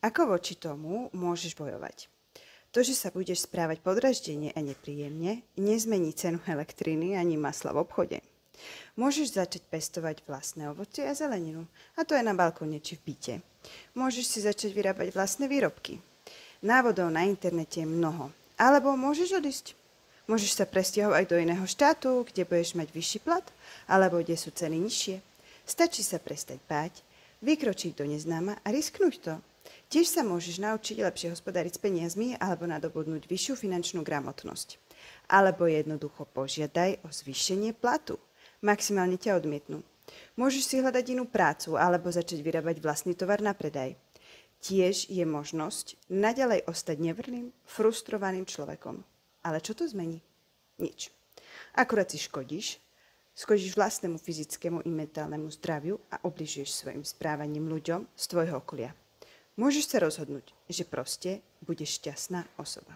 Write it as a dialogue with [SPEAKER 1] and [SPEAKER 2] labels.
[SPEAKER 1] Ako voči tomu môžeš bojovať? To, že sa budeš správať podráždene a nepríjemne, nezmení cenu elektriny ani masla v obchode. Môžeš začať pestovať vlastné ovocie a zeleninu, a to aj na balkóne či v byte. Môžeš si začať vyrábať vlastné výrobky. Návodov na internete je mnoho, alebo môžeš odísť. Môžeš sa presťahovať do iného štátu, kde budeš mať vyšší plat, alebo kde sú ceny nižšie. Stačí sa prestať báť, vykročiť do neznáma a risknúť to. Tiež sa môžeš naučiť lepšie hospodáriť s peniazmi alebo nadobudnúť vyššiu finančnú gramotnosť. Alebo jednoducho požiadaj o zvýšenie platu. Maximálne ťa odmietnú. Môžeš si hľadať inú prácu alebo začať vyrábať vlastný tovar na predaj. Tiež je možnosť naďalej ostať nevrlým, frustrovaným človekom. Ale čo to zmení? Nič. Akurát si škodíš vlastnému fyzickému i mentálnemu zdraviu a obližuješ svojim správaním ľuďom z tvojho okolia. Môžeš sa rozhodnúť, že proste budeš šťastná osoba.